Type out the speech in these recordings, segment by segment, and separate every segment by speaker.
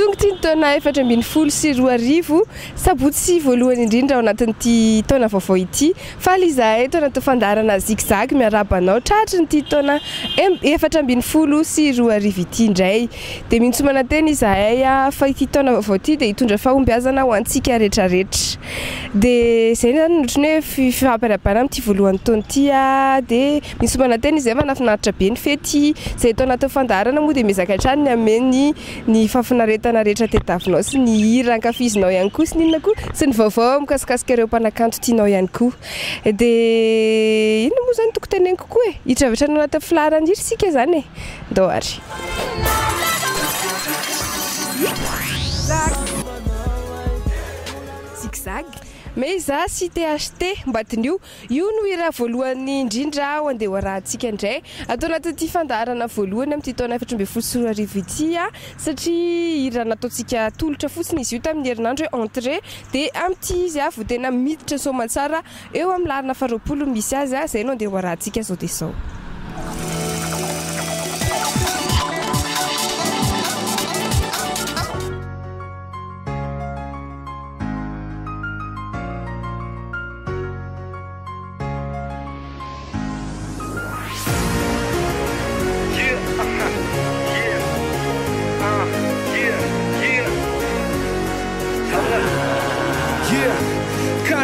Speaker 1: tonga ty ny taona 2024 sabotsy voalohany indrindra ao anatin'ity taona vaovao ity fa izahay taona fandarana zigzag miarabanao tratry ny ty taona 2024 ity indray dia mintsomana teny izahay fa ity taona vaovao ity dia hitondra fahombiazana ho antsika rehetrarehetra dia izay zany ohatrany hoe fifampariabana amin'ity voalohany taona ity dia mintsomana teny izay manafinaritra be ny fety izay taona fandarana moa dia mizaka hatrany ny ameny ny fafinaretana rehetra tetavinao sy ny hira ankafizinao ihany koa sy ninona koa sy ny vaovao mikasikasika ireo mpanakanto tianao ihany koa dia ino moa zany toko teneniko koa hitravatra anaty filaharany hiry sika zany ndao ary zigzag mais za si THT mbatin'io io no hira voalohany indrindra ho andeha hoarahantsika indray atao anatin'ity fandarana voalohany amin'ity taona 2024 ity satria hira nataontsika tolotra fotsiny izy io tamin'ny herinandro hoe entrée dia amin'ity izy vo tena miditra soamantsara eo amin'ny larina faharoapolo misy azy izay no andeha hoarahantsika zao dia zao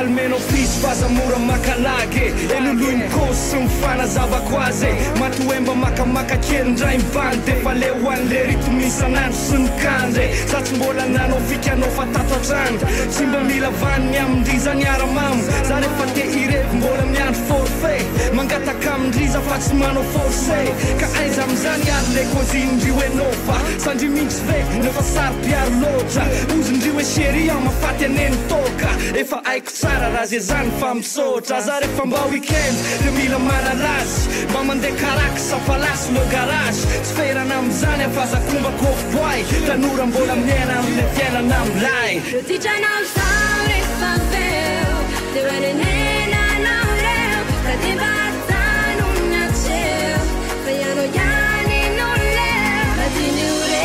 Speaker 2: Calmeno fis faza mura makalage elului mkosu mfana zava kwaze matuemba makamaka kendra imbande fale wande ritumisa nan sun kande satsmbola nano fika no fatata trand simba mila van nyam ndiza nyara mam zare fate ire mbola myan forfait mangata kam ndiza fatsmano forse ka aiza mzani arle kozin diwe nofa sanji mix ve ne fasar piar locha uzin diwe sheria mafate nen toka efa aik tsara raha zany fa misotra za rehefa mba weekend dia mila manarasy mba mandeha karaksa fa lasy no garage tsy ferana amin'izany afazakomba kofoboay tanora mbola miaina amin'ilay fiainana amilay
Speaker 3: Titranao zao rehefa veo dia hoanenenanao reo ka dia mbatano natseo fa ianao ihany no leo fa tiany ore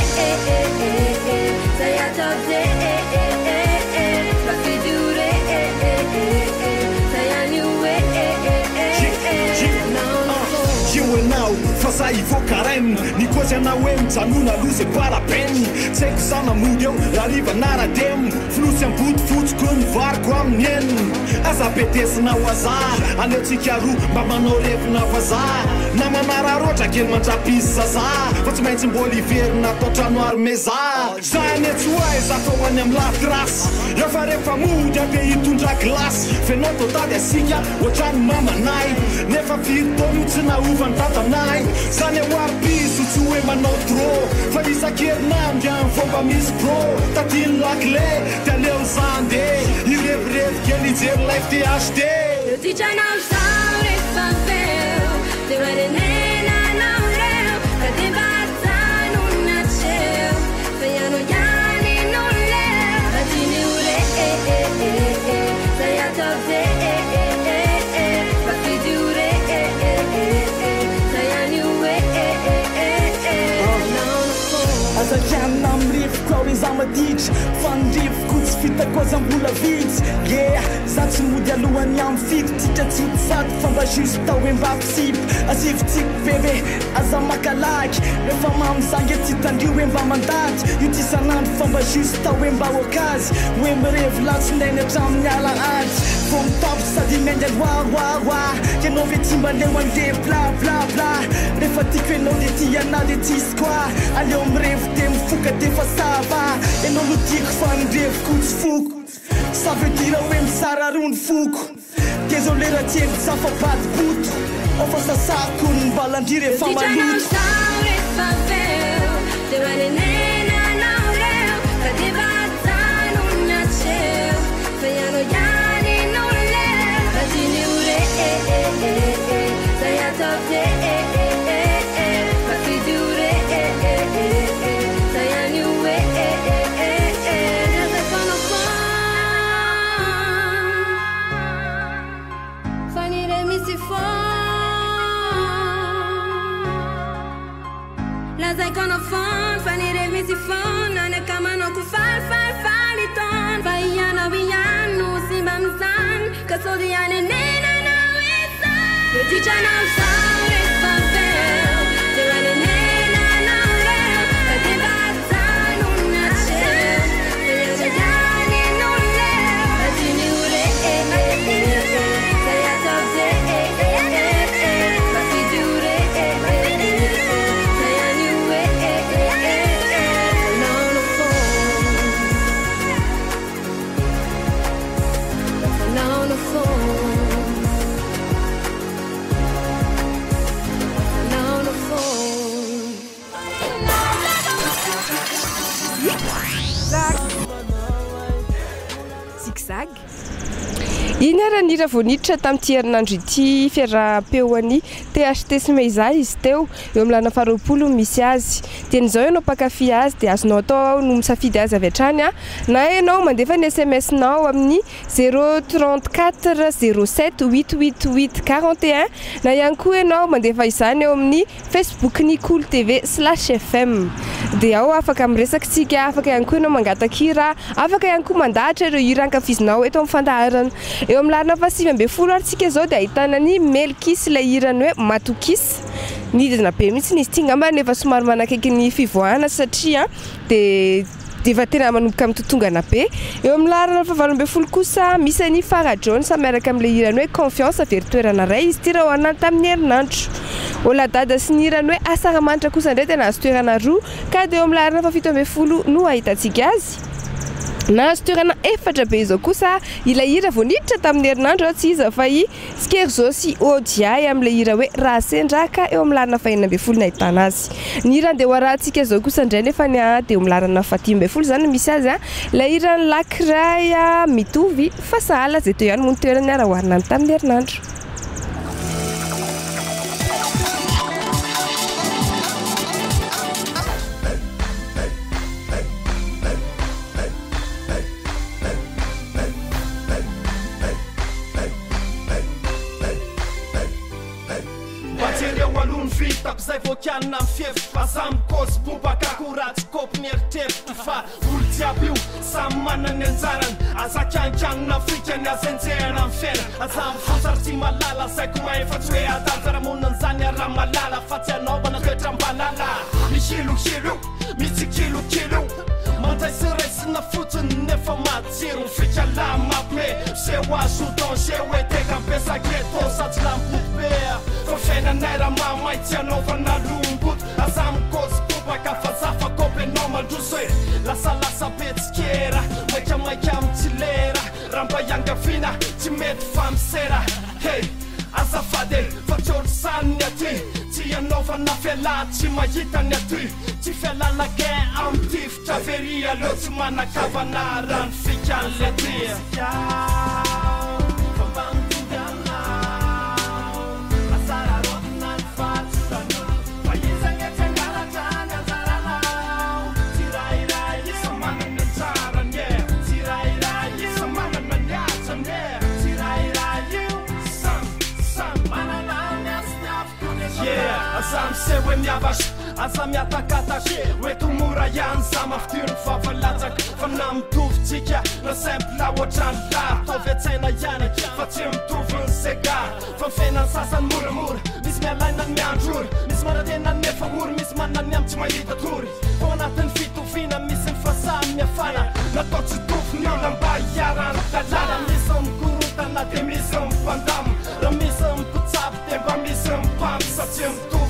Speaker 3: zay atao de fa fidure
Speaker 2: Now, faza ivokaren nikozy anao hoe mijanona aloha zay para-peny tsy haiko za mamory eo rariva narademo finosy ambody fotsiko ny variko amin'ny eniny aza betesina ho aza aleotsika roa mba manao revina vaza na manararoatra kely mandrapisy zaza fa tsy maintsy mbola iverina atao trano armeza zany etsy hoay za tao any amin'ny latrasy rehefa rehefa mody ambe hitondra glasy fenao tao tady asika ohatrany mamanay nefa firy taono tsy naovany tatanay zany ahoarypiso tsy hoe manao tro fa isan-kerinandro amin'ny fomba misy pro tatiny lakle dia aleo zande irevirevy kely ijery life THT
Speaker 3: Titranao zao rehefa veo dia hoanenenanao reo ka dia mbatano natseo fa ianao ihany no leo fa tiany ore zay atao de fa fidure zay any hoe
Speaker 4: azakana mirivoko ao iza maditra fa nirivoko tsy fitako aza mbola vitsy za tsy mody alohany amin'ny fito titra tsy hotisato fa mba juste tao hoe mba pisipo asivitsiko bebe aza makalaky rehefa mamizangy tsy tandrio hoe mba mandaty io ty isanandro fa mba juste tao hoe mba okazy hoe mirevo latsindainy hatramin'ny ala ady vo mitapy sady mendy hoahoahoa ianao ve tsy mba leo andeha blablabla rehefa tiako ianao dia ty ana dia tsisy koa aleo mirevo dia mifoka dia fa sava ianao no tiako fa nirevoko tsy foko ça veut dire hoe misara rony foko dia zao lera tieny safabady poto ao fa sasako ny mbalandry rehefa
Speaker 3: Titranao zao rehefa veo dia hoanenenanao reo ka dia mbatano natseo fa ianao ihany no leo fa tiany ore zay atao de fa fidure zay any hoe fanire misy fo lazay kono fon fanire misy fon nane kama no ku fal ton vayana viano simamsan kasodiane nena na wesa tichana saure favel devane nena na re kadibazanu nache yajani no le adini ure sayatavde basidure sayani we on the phone
Speaker 1: zigzag iny aran'ira voniditra tamin'ity herinandro ity fiaraha-peoany THT Smeza izy teo eo amin'ny lana faharoapolo misy azy dian'izao ianao mpakafy azy dia azonao atao no misafidy azy avy hatrany na ianao mandefa ny SMS-nao amin'ny 034 07 888 41 na ihany koa ianao mandefa izany eo amin'ny Facebook-ny Cool TV/FM dia ao afaka miresakitsika, afaka ihany koa ianao mangatahira, afaka ihany koa mandahatra ireo hira ankafizinao eto amin'ny fandaharana. Eo amin'ny larina faha 8 aritsika zao dia ahitana ny Melkis ilay hirany hoe Matokis. Nidina be mihitsy izy ity ngamba nefa somary manakaiky ny fivoahana satria dia efa tena manomboka amin'ny totongana be. Eo amin'ny larina faha 9 kosa misy ny Farah Jones miaraka amin'ilay hirany hoe Confiance very toerana ray izy ity raha hoanina tamin'ny herinandro. Oladada sy ny hirany hoe Asaramanitra kosa indray tena azo toerana roa ka dia eo amin'ny larina faha 7 no ahitantsika azy. Na azo toerana 4 be izao kosa ilay hira voniditra tamin'ny herinandro tsy iza fa i Skerzo sy Odiay amin'ilay hira hoe Rasendraka eo amin'ny larina faha 9 ahitana azy. Ny hira dia hoarahantsika izao kosa indray nefa ny dia eo amin'ny larina faha 10 zany misy azy ilay hirany Lakray mitovy fa sahala izay teo ihany moa ny toerany raha hoarina tamin'ny herinandro.
Speaker 5: Zay vokianina mifefy azamy kôzy bombaka koratsy kopy mieritreritry fa olo jiaby io samy manana ny anjarany azakankanina afrikany azenjehana amin'ny fiaina azamy fotsary tsy malala zaiko maefatsy hoe adanjaramonina an'izany araha malala fa tsy anaovana toetra mbalala mihilokilo mitsikilokilo mandray syraisina fotsiny nefa matsiro mifika lamapme seho azo danger hoe teka mpesaketo satsy lampotopea fa fiainanay raha mamay tsy anaovana lombot azamy kôzy bombaka fa zafa kopy anao mandroso hoe lasalasa betsikera maikamaika amitsy lera raha mba iangavina tsy mety famisera hey azafady fa tsy olo saniny aty tsy anaovana fiala tsy mahitany aty tsy fialalake amtifitra very aleo tsy manakavana rano fikan'le ty sewe miavash asa miatakatash wetu mura yan sama ftyr favalazak fana mitovitsika na simple ohatrany la tovetsena ihany fa tsy mitovy ny sega fa fiainany sasany moramora misy mialaina ny miandrory misy manatena nefa ory misy manany amy tsy mahita tory fa anatin'ny fitoviana misy ny fasamy miafana natao tsy tovy ny olona mba hiarany talana misy mikorotana dia misy mipandamo raha misy mipitsabo dia mba misy mipamy satria mitovy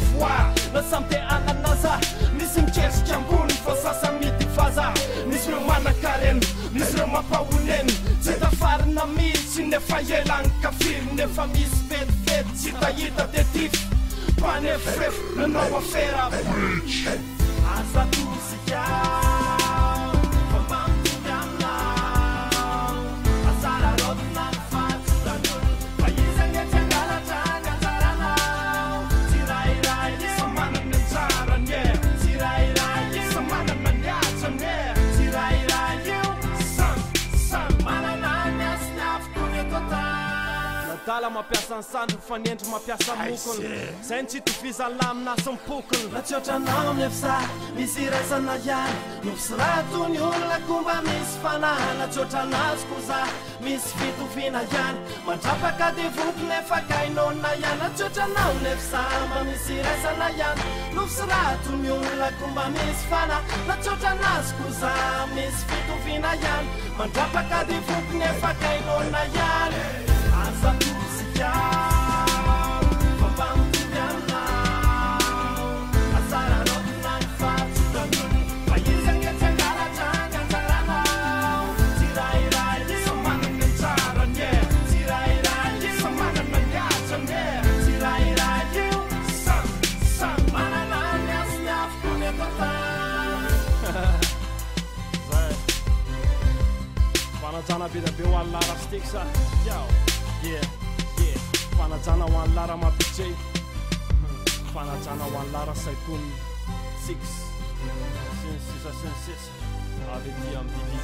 Speaker 5: na samte ananaza misy mikersika ambony fa sasa midifaza misy reo manakareny misy reo mampahoneny tsy tafarina mihitsy nefa elany kafiry nefa misy vetivety tsy tahita de tify panefrefo nanao afera asa tosika lala mampiasa ny sandro fanendry mampiasa mokony zay ny tsy toviza lamina sompokony natsoatranao nefsa misy raisana ihany nosy raha toy ny olona komba misy fanahy natsoatranazy koza misy fitoviana ihany mandrapaka devoky nefa kainona ihany natsoatranao nefsa mba misy raisana ihany nosy raha toy ny olona komba misy fanahy natsoatranazy koza misy fitoviana ihany mandrapaka devoky nefa kainona ihany asa tosika Fanajana bida be wan lara stiksa Yo, yeah Fanajana wan lara mapijay Fanajana wan lara saikun 6 Since Avec Diam Didi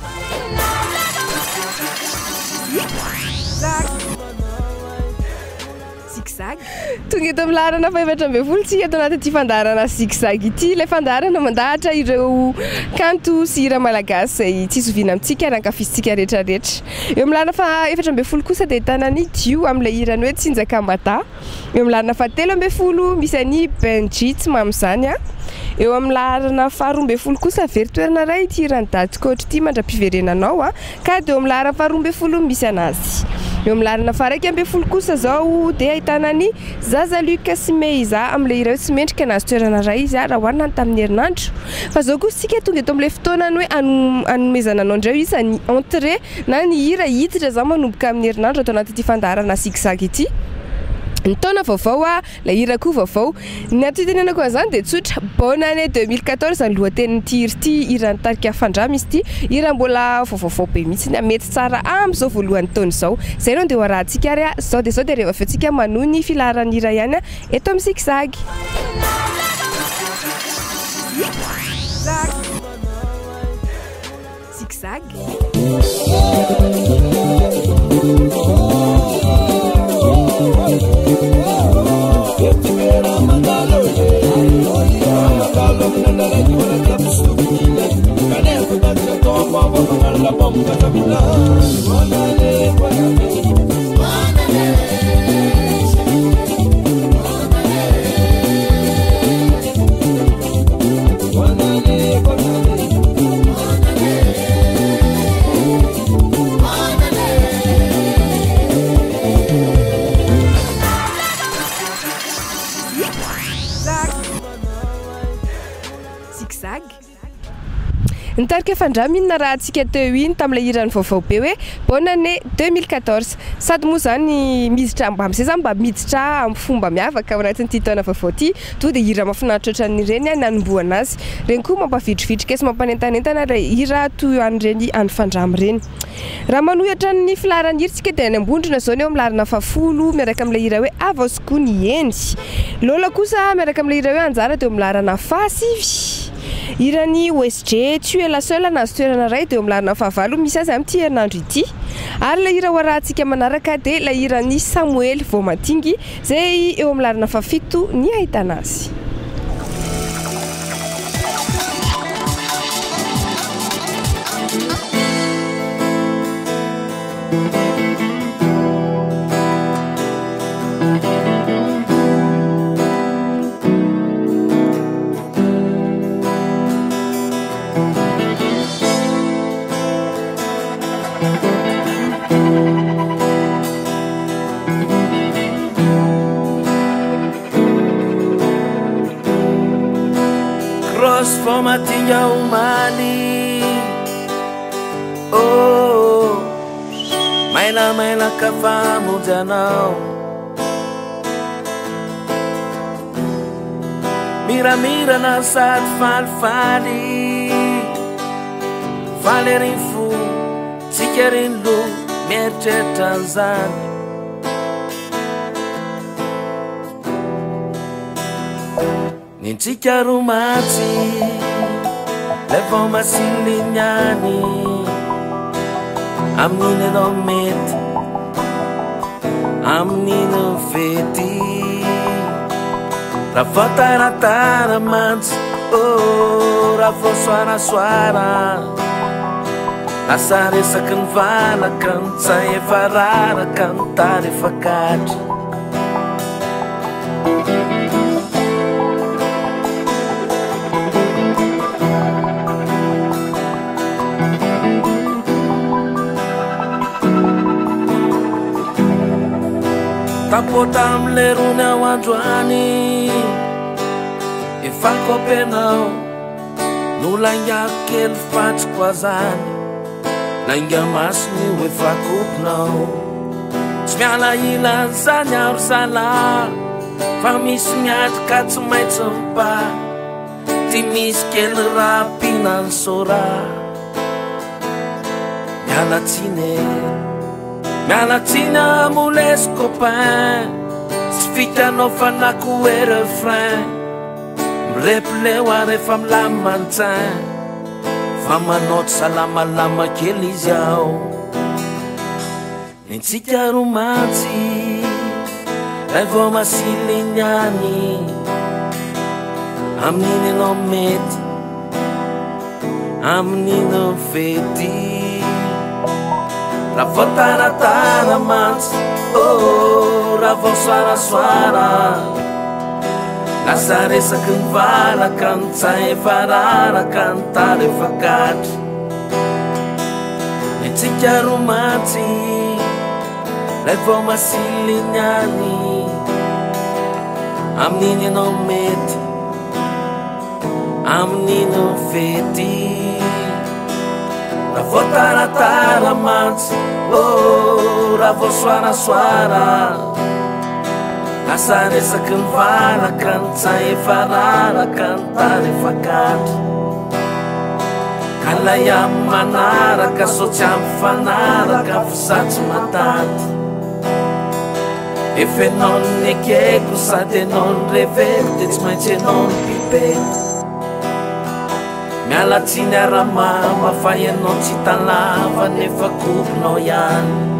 Speaker 1: Zigzag tonga eto amin'ny larana faefatra ambin'ny folo tsika eto anaty fandarana zigzag ity ilay fandarana mandahatra ireo kanto sy hira malagasy zay tsy soviana amintsika nankafizitsika rehetrarehetra eo amin'ny larana faefatra ambin'ny folo kosa dia ahitana ny dio amin'ilay hirany hoe Tsinjakambata eo amin'ny larana fahatelo ambin'ny folo misy any Benji tsy mamizany eo amin'ny larana faharoa ambin'ny folo kosa very toerana iray ity hirany Dadikoatra ity mandram-piverenanao ka dia eo amin'ny larana faharoa ambin'ny folo misy anazy eo amin'ny larana faharaiky ambin'ny folo kosa zao dia ahitana ny Zaza Luka sy Meiza amin'ilay hira hoe tsy mendrika nazy toerana iray izy raha hoanina tamin'ny herinandro fa zao kosa sika tonga eto amin'ilay fotoanany hoe anomezana anao indray izy ny entrée na ny hira hiditra zao manomboka amin'ny herinandro atao anaty ity fandarana zigzag ity ny taona vaovao ilay hira koa vaovao ny atitenenako an'izany dia tsotra bonne année 2014 ny lohatenin'ity hira ity hiran'ny Tarika Fandra misy ity hira mbola vaovao be mihitsy mety tsara amin'izao voalohan'ny taona izao zay no dia hoarahantsika ary zao dia rehefa feontsika manohy ny filaharany hira ihany eto amin'ny zigzag zigzag ny Tarika Fandra minina raha antsika teo iny tamin'ilay hirany vaovao be hoe bonne année 2014 sady moa zany miditra am'izay zany mba miditra amin'ny fomba miavaka ao anatin'ity taona vaovao ity to dia hira mahafinaritra ohatran'ireny nanomboana azy reny koa mampavitrivitrika sy mampanentanentana ilay hira toy an'ireny any Fandramy ireny raha manohitra ny filaharany hira tsika dia any Ambondrona zao ny eo amin'ny larana fahafolo miaraka amin'ilay hira hoe Avaosiko ny Eny Lola kosa miaraka amin'ilay hira hoe Anjara dia eo amin'ny larana fahasivy hirany OSG Tu es la seule nazy toerana iray dia eo amin'ny larana fahavalo misy azy amin'ity herinandro ity ary ilay hira hoarahantsika manaraka dia ilay hirany Samuel Vomatingy zay eo amin'ny larana fahafito ny ahitana azy
Speaker 6: Vomatinga umani Oh Maina kafamu janao Mira na sad fali Valerin fu Tikerin lu Merche Tanzania Nintika rumati Levo masilinyani Amine no meti amin'iny fety raha vao taratara mantsy raha vao soarasoara lasa resaky ny valaka ny tsay efa raraka ny tary efa gadra tapota am'le rony ao androany efa kopenao no laingako kely fatsiko azany lainga masony ho efa kopinao tsy miala ilany zany aro sala fa misy miatrika tsy maintsy mpa ty misy kely rapina ny sora miala tsiny amolesy copain tsy fitanao fanako hoe refrain mirepleo ary efa milamy mantsain fa manao tsy salamalama kely izy ao nitsika romantsy ray vao masilinyany amin'iny anao mety amin'iny fety raha vao taratara mantsy raha vao soarasoara lasa resaky ny valaka ny tsay efa raraka ny tary efa gadra nitsika romantsy ray vao masilinyany amin'iny anao mety amin'iny fety raha vao taratara mantsy raha vao soarasoara lasa resaky ny valaka ny tsay efa raraka ny tary efa gadra ka lay amy manaraka so tsy amy fanaraka fisatsy matanty efa enao ny ekeko sady enao ny revety de tsy maintsy enao ny pipety miala tsiny aramama fa enao tsy talava nefa kopinao ihany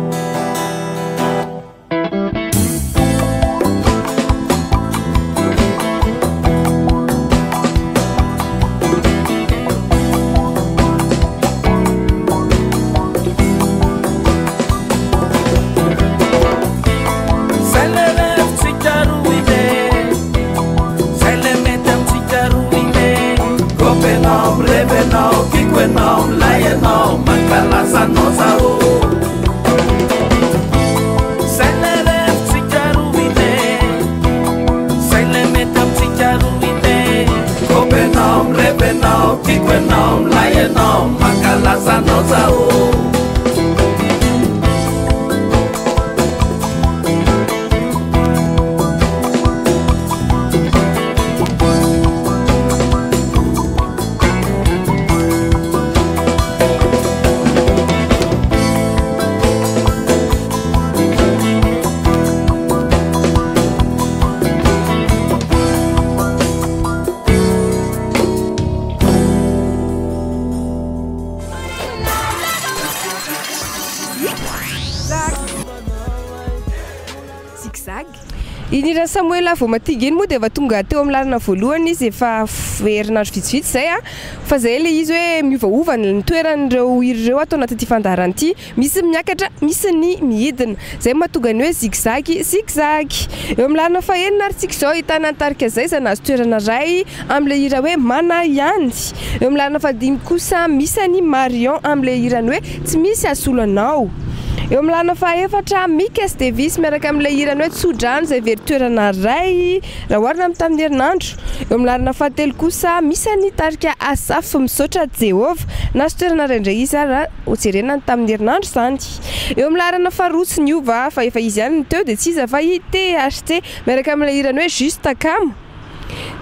Speaker 1: Inira Samuel vao matigy iny moa dia efa tonga teo amin'ny lalana voalohany izy efa herinandro vitsivitsy zay fa zay le izy hoe miovaova ny toeran'ireo ireo atao anaty fandaharana ity misy miakatra misy ny mihidina zay mahatonga ny hoe zigzag eo amin'ny lalana fahaenina ary tsika zao ahitana tarika zay izay nahazo toerana ray amin'ilay hira hoe Manayandy eo amin'ny lalana fahadimy kosa misy ny Marion amin'ilay hirany hoe tsy misy asolo anao eo amin'ny lalana fahaefatra Mikes Davis miaraka amin'ilay hirany hoe Tsodrano izay very toerana ray raha oharina amin'ny tamin'ny herinandro eo amin'ny lalana fahatelo kosa misy ny tarika Asaf misaotra Jehova nahazo toerana ray indray izy raha hojerenany tamin'ny herinandro zany eo amin'ny lalana faharoa ny ova fa efa izy ihany ny teo dia tsy iza fa i THT miaraka amin'ilay hirany hoe Juste Cam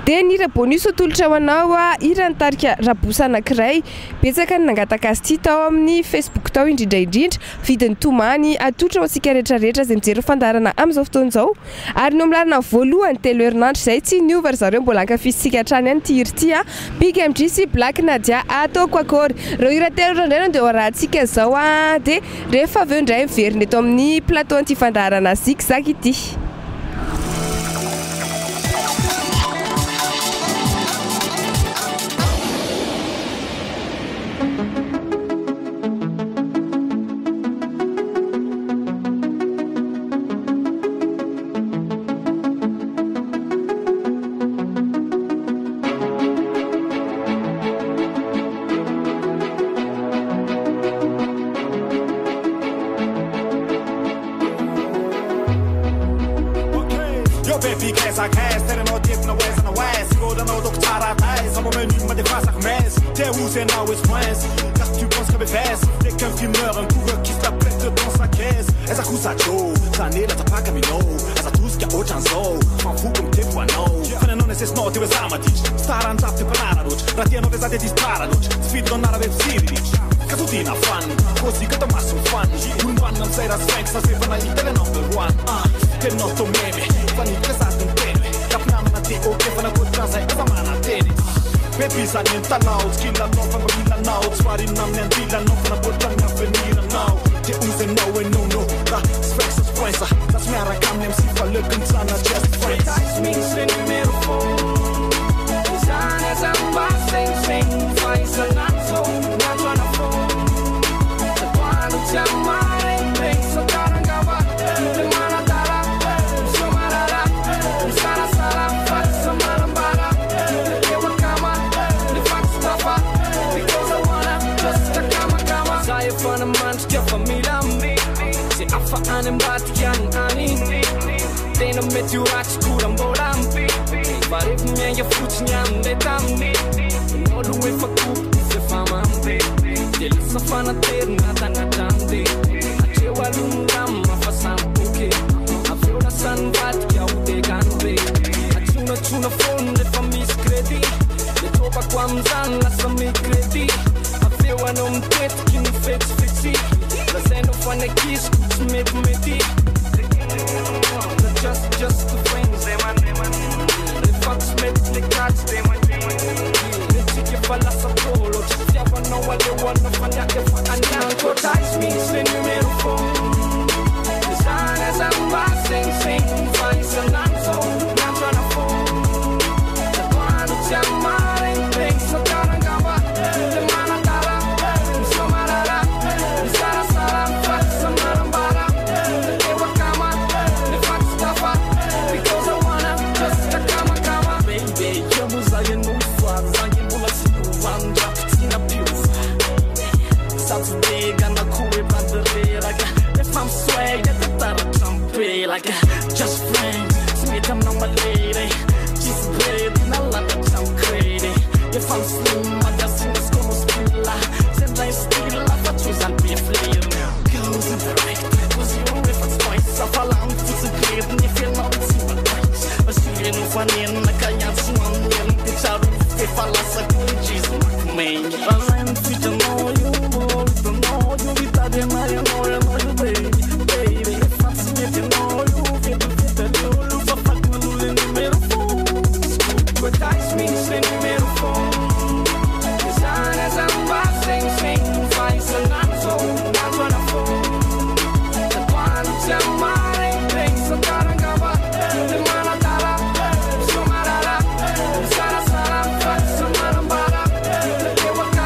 Speaker 1: dia ny rabonus atolotra ho anao a irany tarika rabosa anankiray betsaka ny nangataka azy ity tao amin'ny Facebook tao indrindraindrindra vidiny tomany atolotra ho antsika rehetrarehetra izay mijery fandarana amin'izao fotoan'izao ary no milarina voalohany telo herinandro izay tsy niova ry zareo mbola ankafizitsika hatrany ihany ity hira ity a Big MG sy Black Nadia ataoko akory ireo hira telo ireo indray no dia hoarahantsika izao a dia rehefa avy eo indray miverina eto amin'ny plateau an'ity fandarana zigzag ity.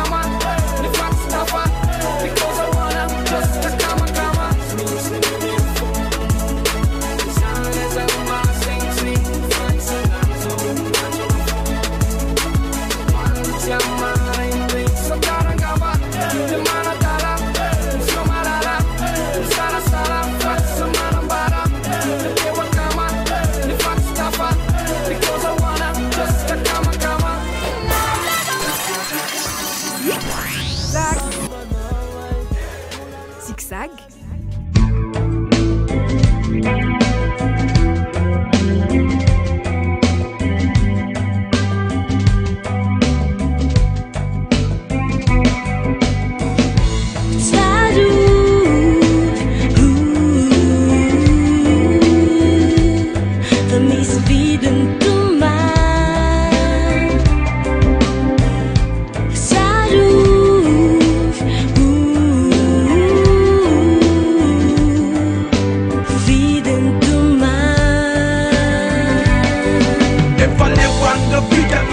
Speaker 3: Come on.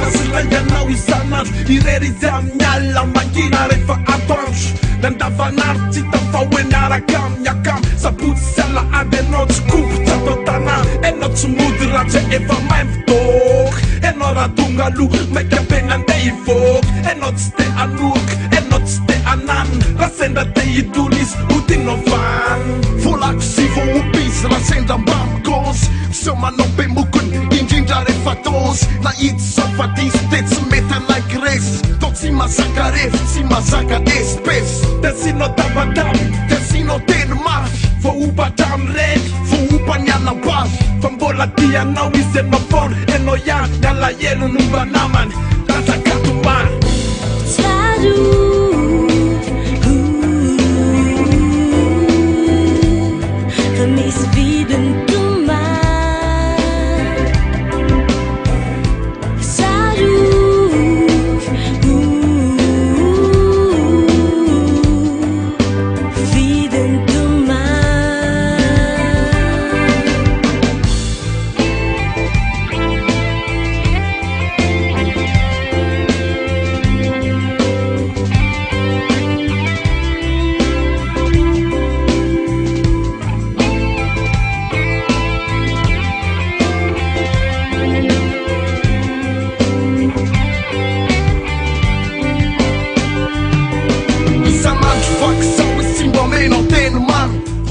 Speaker 5: Masylanganao isanandro irery izy amin'ny alina mangina rehefa atoandro nandavanandro tsy tafahoe miaraka amin'ny akamo sabotsy sy ala aby anao tsy kompotra atao tanàna enao tsy mody raha tsy efa mahay mivoaka enao raha tonga aloha maika be nandeha hivoaka enao tsy te anoka enao tsy te ananina raha sendra te hidolo izy hodinao vany volako sy voaompy izy raha sendra mba mikonsy seo manao be mokony indrindra rehefa dosy na hity safadisy de tsy mety anaiky resy tao tsy mazaka refy tsy mazaka espesy de sinao tabatabo de sinao teny mafy voaopatra am'reny voaopa ny anabavy fa mbola tianao izy enao foana enao ihany ny alahelo no mba namany ratakatomany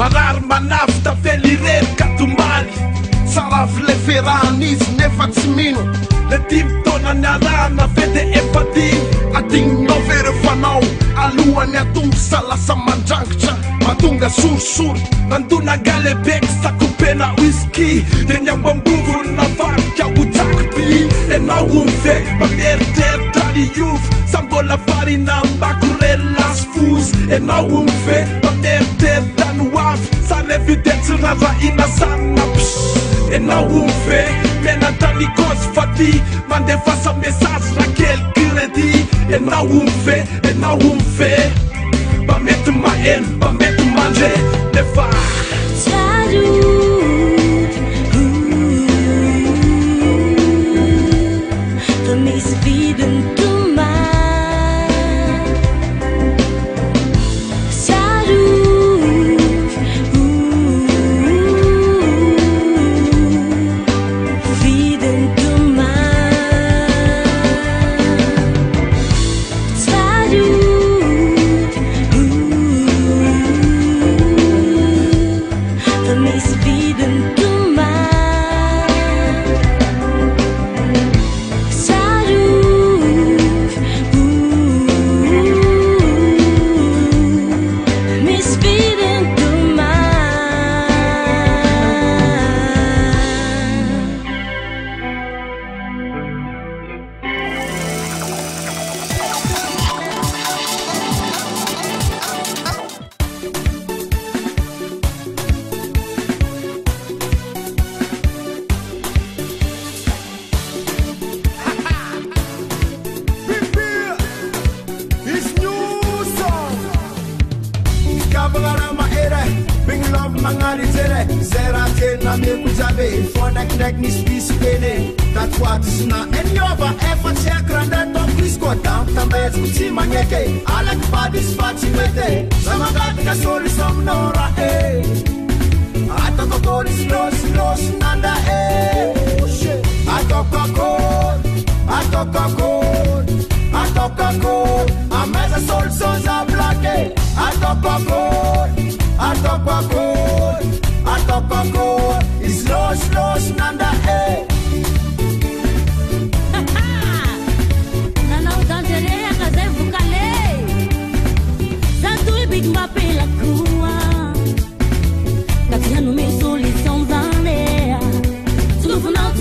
Speaker 5: marary manavy tafely irery katomaly saravy le ferahany izy nefa tsy mino le dimy taona ny arahana ve de efa dimy adigninao ve rehefanao alohany atongo salasa mandrangitra matonga sorisory nandona galebeky sakopena whisky de ny ambambovony navarika hotsakoby enao omve mameritreritra liovy sambola varina mbako relasy fozy enao omve mameritreritra ny oavy sarevide tsy rarahina sanina enao omve menantanikozy fady mandefasa message rakely kredi enao omve mba mety maheno mba mety mandre nefa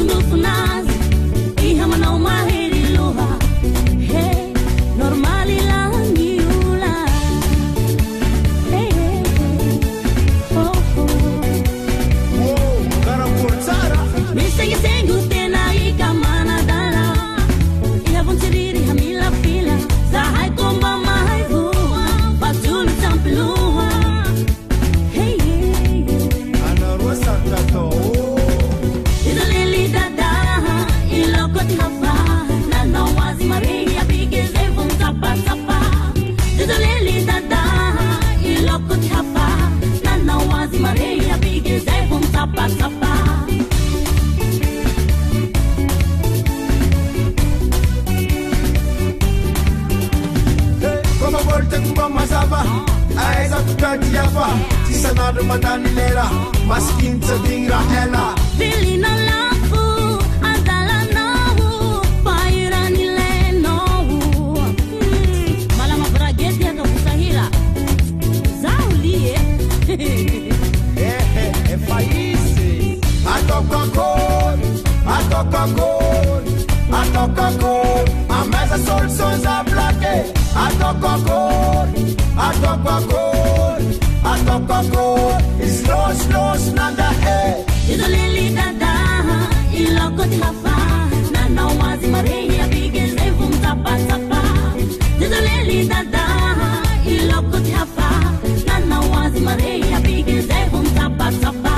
Speaker 3: Não
Speaker 5: Mando mandani lera Maskin të dingra ela
Speaker 3: Filina lafu Adala nohu Pairani le nohu Malama brageti ya kusahira Zaulie
Speaker 5: faisi Atoka kod A mesa soluções a plaque Atoka kod Slow nanda
Speaker 3: Idolili dada Iloko tihafa Nana wazi marehi Abigin evum tapa tapa Idolili dada Iloko tihafa Nana wazi marehi Abigin evum tapa tapa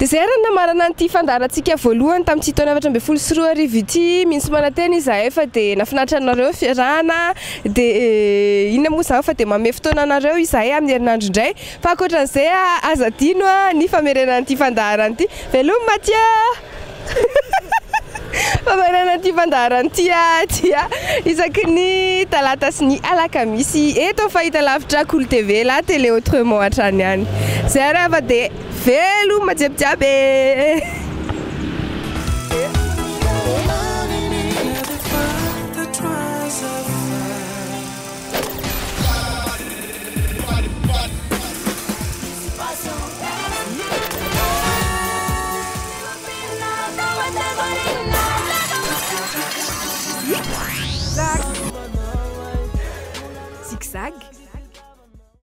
Speaker 1: Dia zay raha namarana an'ity fandarantsika voalohany tamin'ity taona 2024 ity mihintsy mananteny izahay fa dia nafinaritra anareo fiarahana dia inona moa izany fa dia manome fotoana anareo izahay amin'ny herinandro indray fa ankoatran'izay aza adino ny famerenana an'ity fandaharana ity veloma Mathia famerenana an'ity fandaharana ity dia isaky ny talata sy ny alakamisy eto fahita lavitra Cool TV la télé autrement hatrany ihany zay raha fa dia veloma jiaby